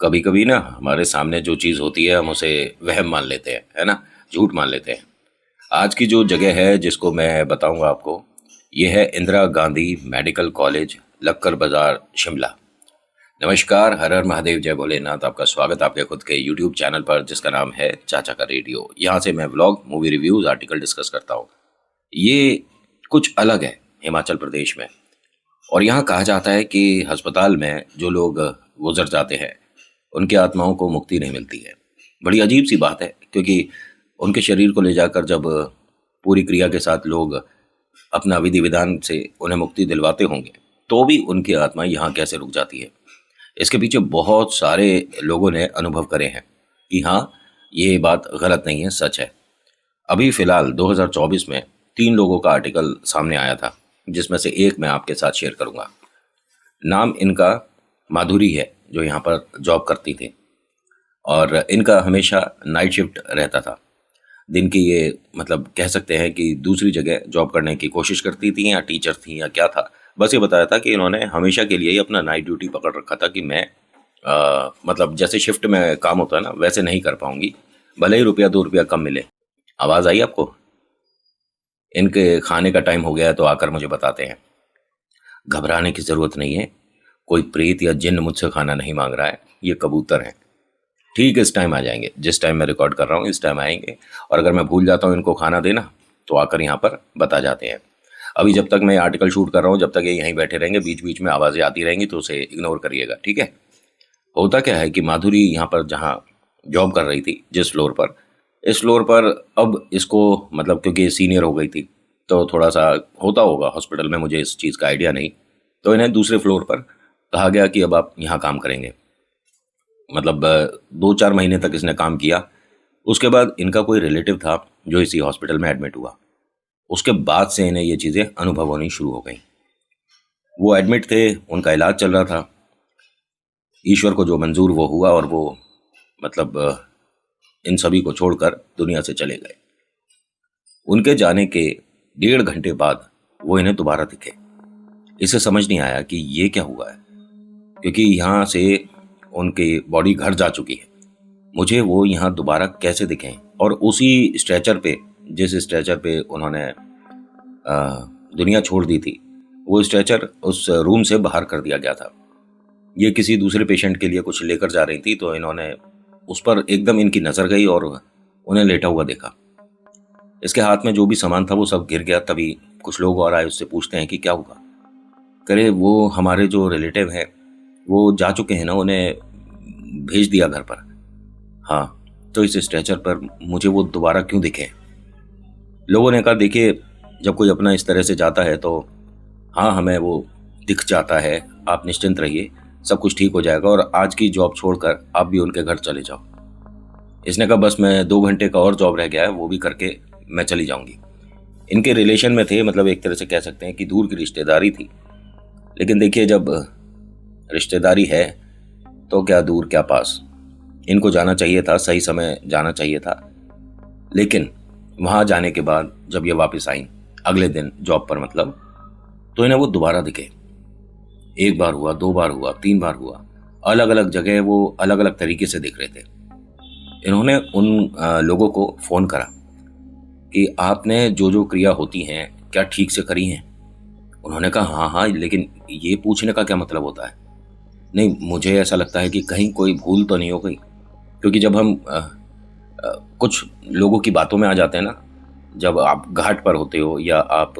कभी कभी ना हमारे सामने जो चीज़ होती है हम उसे वहम मान लेते हैं, है ना। झूठ मान लेते हैं। आज की जो जगह है जिसको मैं बताऊंगा आपको, ये है इंदिरा गांधी मेडिकल कॉलेज, लक्कर बाजार, शिमला। नमस्कार, हर हर महादेव, जय भोलेनाथ। आपका स्वागत आपके खुद के यूट्यूब चैनल पर जिसका नाम है चाचा का रेडियो। यहाँ से मैं vlog, movie reviews, article discuss करता हूँ। ये कुछ अलग है हिमाचल प्रदेश में। और यहाँ कहा जाता है कि अस्पताल में जो लोग गुजर जाते हैं उनकी आत्माओं को मुक्ति नहीं मिलती है। बड़ी अजीब सी बात है, क्योंकि उनके शरीर को ले जाकर जब पूरी क्रिया के साथ लोग अपना विधि विधान से उन्हें मुक्ति दिलवाते होंगे, तो भी उनकी आत्मा यहाँ कैसे रुक जाती है। इसके पीछे बहुत सारे लोगों ने अनुभव करे हैं कि हाँ, ये बात गलत नहीं है, सच है। अभी फ़िलहाल 2024 में 3 लोगों का आर्टिकल सामने आया था, जिसमें से एक मैं आपके साथ शेयर करूँगा। नाम इनका माधुरी है, जो यहाँ पर जॉब करती थी, और इनका हमेशा नाइट शिफ्ट रहता था। दिन की ये मतलब कह सकते हैं कि दूसरी जगह जॉब करने की कोशिश करती थी, या टीचर थी या क्या था। बस ये बताया था कि इन्होंने हमेशा के लिए ही अपना नाइट ड्यूटी पकड़ रखा था कि मैं मतलब जैसे शिफ्ट में काम होता है ना, वैसे नहीं कर पाऊंगी, भले ही रुपया 2 रुपया कम मिले। आवाज़ आई आपको? इनके खाने का टाइम हो गया है तो आकर मुझे बताते हैं। घबराने की ज़रूरत नहीं है, कोई प्रेत या जिन्न मुझसे खाना नहीं मांग रहा है, ये कबूतर हैं। ठीक इस टाइम आ जाएंगे, जिस टाइम मैं रिकॉर्ड कर रहा हूँ इस टाइम आएंगे। और अगर मैं भूल जाता हूँ इनको खाना देना, तो आकर यहाँ पर बता जाते हैं। अभी जब तक मैं आर्टिकल शूट कर रहा हूँ, जब तक ये यहीं बैठे रहेंगे, बीच बीच में आवाज़ें आती रहेंगी, तो उसे इग्नोर करिएगा, ठीक है। होता क्या है कि माधुरी यहाँ पर जहाँ जॉब कर रही थी, जिस फ्लोर पर, इस फ्लोर पर अब इसको मतलब क्योंकि सीनियर हो गई थी, तो थोड़ा सा होता होगा हॉस्पिटल में, मुझे इस चीज़ का आइडिया नहीं। तो इन्हें दूसरे फ्लोर पर कहा गया कि अब आप यहाँ काम करेंगे। मतलब 2-4 महीने तक इसने काम किया। उसके बाद इनका कोई रिलेटिव था जो इसी हॉस्पिटल में एडमिट हुआ। उसके बाद से इन्हें ये चीज़ें अनुभव होनी शुरू हो गई। वो एडमिट थे, उनका इलाज चल रहा था। ईश्वर को जो मंजूर वो हुआ, और वो मतलब इन सभी को छोड़कर दुनिया से चले गए। उनके जाने के 1.5 घंटे बाद वो इन्हें दोबारा दिखे। इसे समझ नहीं आया कि ये क्या हुआ है, क्योंकि यहाँ से उनकी बॉडी घर जा चुकी है। मुझे वो यहाँ दोबारा कैसे दिखें, और उसी स्ट्रेचर पे, जिस स्ट्रेचर पे उन्होंने दुनिया छोड़ दी थी, वो स्ट्रेचर उस रूम से बाहर कर दिया गया था। ये किसी दूसरे पेशेंट के लिए कुछ लेकर जा रही थी, तो इन्होंने उस पर एकदम इनकी नज़र गई और उन्हें लेटा हुआ देखा। इसके हाथ में जो भी सामान था वो सब गिर गया। तभी कुछ लोग और आए, उससे पूछते हैं कि क्या हुआ। करे वो हमारे जो रिलेटिव हैं वो जा चुके हैं ना, उन्हें भेज दिया घर पर। हाँ, तो इस स्ट्रेचर पर मुझे वो दोबारा क्यों दिखे? लोगों ने कहा, देखिए, जब कोई अपना इस तरह से जाता है तो हाँ, हमें वो दिख जाता है। आप निश्चिंत रहिए, सब कुछ ठीक हो जाएगा, और आज की जॉब छोड़कर आप भी उनके घर चले जाओ। इसने कहा, बस मैं 2 घंटे का और जॉब रह गया है, वो भी करके मैं चली जाऊंगी। इनके रिलेशन में थे, मतलब एक तरह से कह सकते हैं कि दूर की रिश्तेदारी थी। लेकिन देखिए, जब रिश्तेदारी है तो क्या दूर क्या पास। इनको जाना चाहिए था, सही समय जाना चाहिए था। लेकिन वहाँ जाने के बाद जब ये वापस आई अगले दिन जॉब पर, मतलब, तो इन्हें वो दोबारा दिखे। 1 बार हुआ, 2 बार हुआ, 3 बार हुआ। अलग अलग जगह वो अलग अलग तरीके से दिख रहे थे। इन्होंने उन लोगों को फ़ोन करा कि आपने जो जो क्रिया होती हैं क्या ठीक से करी हैं? उन्होंने कहा, हाँ हाँ, लेकिन ये पूछने का क्या मतलब होता है? नहीं, मुझे ऐसा लगता है कि कहीं कोई भूल तो नहीं हो गई। क्योंकि जब हम कुछ लोगों की बातों में आ जाते हैं ना, जब आप घाट पर होते हो या आप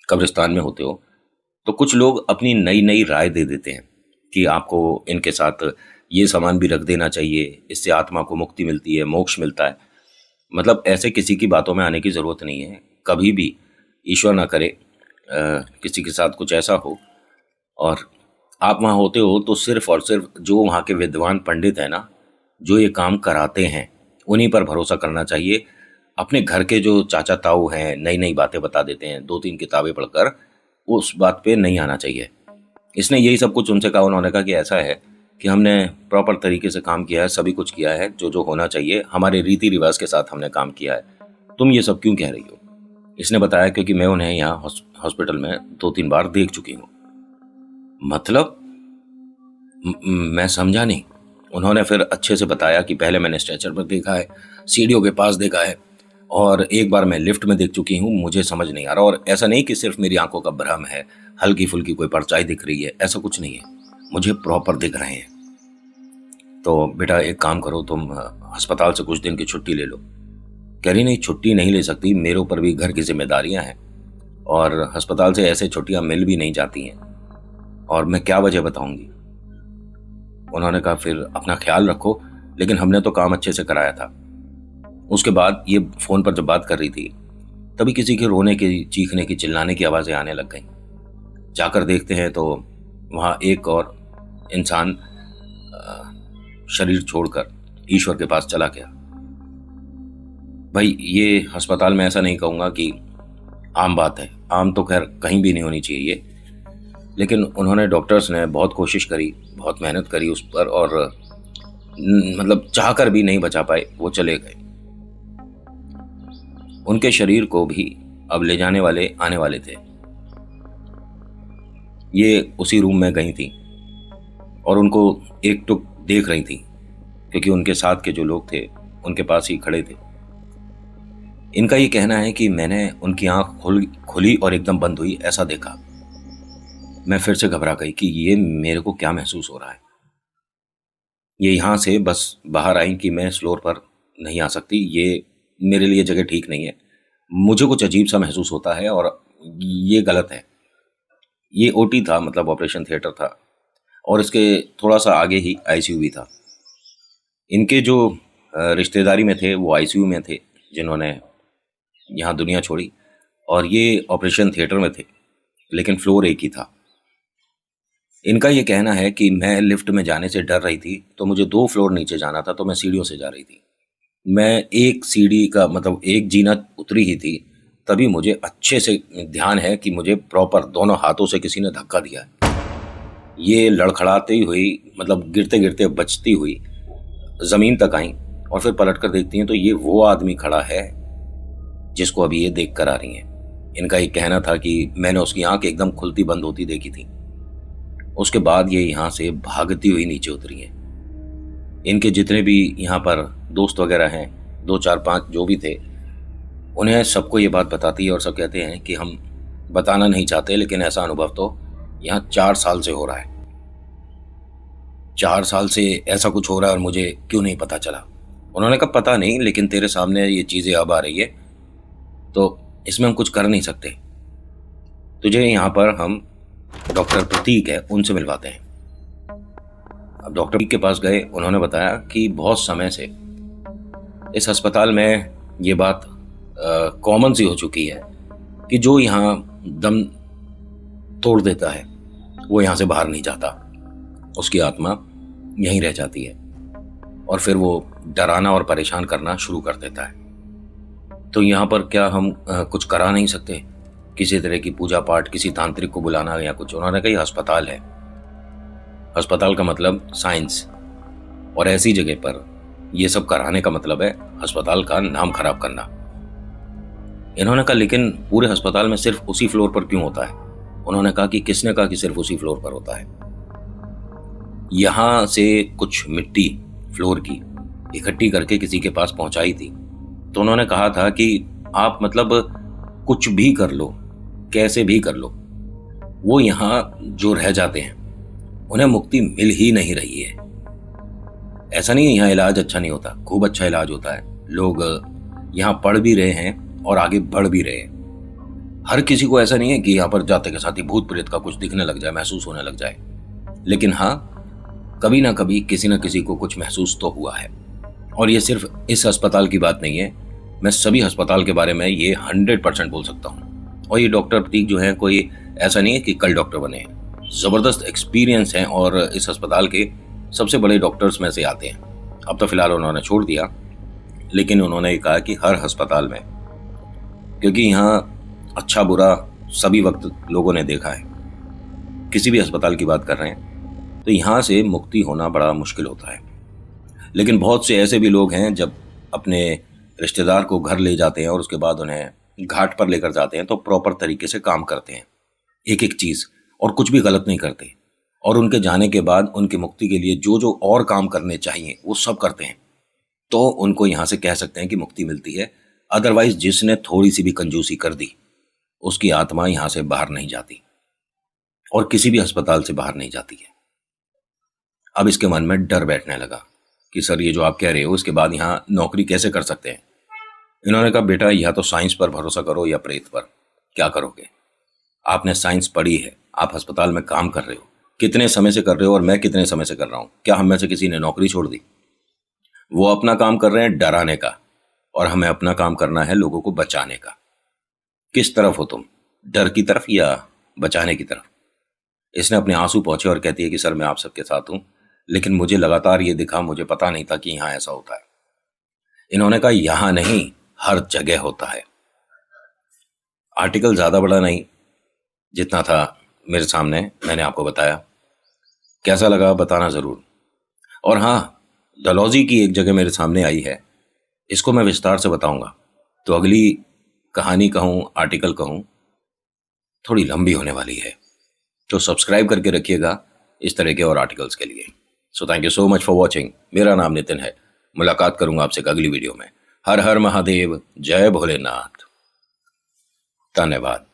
कब्रिस्तान में होते हो, तो कुछ लोग अपनी नई नई राय दे देते हैं कि आपको इनके साथ ये सामान भी रख देना चाहिए, इससे आत्मा को मुक्ति मिलती है, मोक्ष मिलता है। मतलब ऐसे किसी की बातों में आने की ज़रूरत नहीं है। कभी भी ईश्वर ना करे किसी के साथ कुछ ऐसा हो, और आप वहाँ होते हो, तो सिर्फ और सिर्फ जो वहाँ के विद्वान पंडित हैं ना, जो ये काम कराते हैं, उन्हीं पर भरोसा करना चाहिए। अपने घर के जो चाचा ताऊ हैं, नई नई बातें बता देते हैं 2-3 किताबें पढ़कर, उस बात पे नहीं आना चाहिए। इसने यही सब कुछ उनसे कहा। उन्होंने कहा कि ऐसा है कि हमने प्रॉपर तरीके से काम किया है, सभी कुछ किया है जो जो होना चाहिए, हमारे रीति रिवाज के साथ हमने काम किया है, तुम ये सब क्यों कह रही हो? इसने बताया, क्योंकि मैं उन्हें यहाँ हॉस्पिटल में 2-3 बार देख चुकी हूँ। मतलब मैं समझा नहीं। उन्होंने फिर अच्छे से बताया कि पहले मैंने स्ट्रेचर पर देखा है, सीढ़ियों के पास देखा है, और एक बार मैं लिफ्ट में देख चुकी हूँ, मुझे समझ नहीं आ रहा। और ऐसा नहीं कि सिर्फ मेरी आंखों का भ्रम है, हल्की फुल्की कोई परछाई दिख रही है, ऐसा कुछ नहीं है, मुझे प्रॉपर दिख रहे हैं। तो बेटा एक काम करो, तुम अस्पताल से कुछ दिन की छुट्टी ले लो। कह रही नहीं, छुट्टी नहीं ले सकती, मेरे ऊपर भी घर की जिम्मेदारियां हैं और अस्पताल से ऐसे छुट्टियां मिल भी नहीं जाती हैं, और मैं क्या वजह बताऊंगी। उन्होंने कहा फिर अपना ख्याल रखो, लेकिन हमने तो काम अच्छे से कराया था। उसके बाद ये फोन पर जब बात कर रही थी तभी किसी के रोने की, चीखने की, चिल्लाने की आवाजें आने लग गई। जाकर देखते हैं तो वहां एक और इंसान शरीर छोड़कर ईश्वर के पास चला गया। भाई ये अस्पताल में ऐसा नहीं कहूंगा कि आम बात है, आम तो खैर कहीं भी नहीं होनी चाहिए ये, लेकिन उन्होंने, डॉक्टर्स ने बहुत कोशिश करी, बहुत मेहनत करी उस पर, और मतलब चाहकर भी नहीं बचा पाए, वो चले गए। उनके शरीर को भी अब ले जाने वाले आने वाले थे। ये उसी रूम में गई थी और उनको एक टुक देख रही थी, क्योंकि उनके साथ के जो लोग थे उनके पास ही खड़े थे। इनका ये कहना है कि मैंने उनकी आंख खुली और एकदम बंद हुई ऐसा देखा। मैं फिर से घबरा गई कि ये मेरे को क्या महसूस हो रहा है। ये यहाँ से बस बाहर आई कि मैं इस फ्लोर पर नहीं आ सकती, ये मेरे लिए जगह ठीक नहीं है, मुझे कुछ अजीब सा महसूस होता है और ये गलत है। ये ओटी था, मतलब ऑपरेशन थिएटर था, और इसके थोड़ा सा आगे ही आईसीयू भी था। इनके जो रिश्तेदारी में थे वो आईसीयू में थे, जिन्होंने यहाँ दुनिया छोड़ी, और ये ऑपरेशन थिएटर में थे, लेकिन फ्लोर एक ही था। इनका ये कहना है कि मैं लिफ्ट में जाने से डर रही थी, तो मुझे 2 फ्लोर नीचे जाना था, तो मैं सीढ़ियों से जा रही थी। मैं एक सीढ़ी का मतलब एक जीना उतरी ही थी, तभी मुझे अच्छे से ध्यान है कि मुझे प्रॉपर दोनों हाथों से किसी ने धक्का दिया। ये लड़खड़ाती हुई, मतलब गिरते गिरते बचती हुई ज़मीन तक आई, और फिर पलट कर देखती हैं तो ये वो आदमी खड़ा है जिसको अभी ये देख कर आ रही हैं। इनका ये कहना था कि मैंने उसकी आंख एकदम खुलती बंद होती देखी थी। उसके बाद ये यहाँ से भागती हुई नीचे उतरी हैं। इनके जितने भी यहाँ पर दोस्त वगैरह हैं, 2 4 5 जो भी थे, उन्हें सबको ये बात बताती है और सब कहते हैं कि हम बताना नहीं चाहते, लेकिन ऐसा अनुभव तो यहाँ 4 साल से हो रहा है। 4 साल से ऐसा कुछ हो रहा है और मुझे क्यों नहीं पता चला। उन्होंने कहा पता नहीं, लेकिन तेरे सामने ये चीज़ें अब आ रही है तो इसमें हम कुछ कर नहीं सकते। तुझे यहाँ पर हम डॉक्टर प्रतीक है उनसे मिलवाते हैं। अब डॉक्टर प्रतीक के पास गए, उन्होंने बताया कि बहुत समय से इस अस्पताल में ये बात कॉमन सी हो चुकी है कि जो यहाँ दम तोड़ देता है वो यहाँ से बाहर नहीं जाता, उसकी आत्मा यहीं रह जाती है और फिर वो डराना और परेशान करना शुरू कर देता है। तो यहाँ पर क्या हम कुछ करा नहीं सकते, किसी तरह की पूजा पाठ, किसी तांत्रिक को बुलाना या कुछ। उन्होंने कहा अस्पताल है, अस्पताल का मतलब साइंस, और ऐसी जगह पर यह सब कराने का मतलब है अस्पताल का नाम खराब करना। इन्होंने कहा लेकिन पूरे अस्पताल में सिर्फ उसी फ्लोर पर क्यों होता है। उन्होंने कहा कि किसने कहा कि सिर्फ उसी फ्लोर पर होता है। यहां से कुछ मिट्टी फ्लोर की इकट्ठी करके किसी के पास पहुंचाई थी, तो उन्होंने कहा था कि आप मतलब कुछ भी कर लो, कैसे भी कर लो, वो यहां जो रह जाते हैं उन्हें मुक्ति मिल ही नहीं रही है। ऐसा नहीं है यहाँ इलाज अच्छा नहीं होता, खूब अच्छा इलाज होता है। लोग यहाँ पढ़ भी रहे हैं और आगे बढ़ भी रहे हैं। हर किसी को ऐसा नहीं है कि यहाँ पर जाते के साथ ही भूत प्रेत का कुछ दिखने लग जाए, महसूस होने लग जाए, लेकिन हाँ कभी ना कभी किसी ना किसी को कुछ महसूस तो हुआ है। और ये सिर्फ इस अस्पताल की बात नहीं है, मैं सभी अस्पताल के बारे में ये 100% बोल सकता हूँ। और ये डॉक्टर प्रतीक जो है कोई ऐसा नहीं है कि कल डॉक्टर बने हैं, ज़बरदस्त एक्सपीरियंस हैं और इस अस्पताल के सबसे बड़े डॉक्टर्स में से आते हैं। अब तो फिलहाल उन्होंने छोड़ दिया, लेकिन उन्होंने कहा कि हर अस्पताल में, क्योंकि यहाँ अच्छा बुरा सभी वक्त लोगों ने देखा है, किसी भी अस्पताल की बात कर रहे हैं तो यहाँ से मुक्ति होना बड़ा मुश्किल होता है। लेकिन बहुत से ऐसे भी लोग हैं जब अपने रिश्तेदार को घर ले जाते हैं और उसके बाद उन्हें घाट पर लेकर जाते हैं तो प्रॉपर तरीके से काम करते हैं, एक एक चीज़, और कुछ भी गलत नहीं करते। और उनके जाने के बाद उनकी मुक्ति के लिए जो जो और काम करने चाहिए वो सब करते हैं, तो उनको यहाँ से कह सकते हैं कि मुक्ति मिलती है। अदरवाइज जिसने थोड़ी सी भी कंजूसी कर दी उसकी आत्मा यहाँ से बाहर नहीं जाती और किसी भी अस्पताल से बाहर नहीं जाती है। अब इसके मन में डर बैठने लगा कि सर ये जो आप कह रहे हो इसके बाद यहाँ नौकरी कैसे कर सकते हैं। इन्होंने कहा बेटा या तो साइंस पर भरोसा करो या प्रेत पर, क्या करोगे। आपने साइंस पढ़ी है, आप अस्पताल में काम कर रहे हो, कितने समय से कर रहे हो और मैं कितने समय से कर रहा हूँ। क्या हम में से किसी ने नौकरी छोड़ दी। वो अपना काम कर रहे हैं डराने का और हमें अपना काम करना है लोगों को बचाने का। किस तरफ हो तुम, डर की तरफ या बचाने की तरफ। इसने अपने आंसू पोंछे और कहती है कि सर मैं आप सबके साथ हूं, लेकिन मुझे लगातार ये दिखा, मुझे पता नहीं था कि यहाँ ऐसा होता है। इन्होंने कहा यहाँ नहीं, हर जगह होता है। आर्टिकल ज़्यादा बड़ा नहीं, जितना था मेरे सामने मैंने आपको बताया। कैसा लगा बताना ज़रूर। और हाँ, डलहौजी की एक जगह मेरे सामने आई है, इसको मैं विस्तार से बताऊंगा। तो अगली कहानी कहूँ, आर्टिकल कहूँ, थोड़ी लंबी होने वाली है, तो सब्सक्राइब करके रखिएगा इस तरह के और आर्टिकल्स के लिए। So thank you so much for watching. मेरा नाम नितिन है। मुलाकात करूंगा आपसे एक अगली वीडियो में। हर हर महादेव, जय भोलेनाथ, धन्यवाद।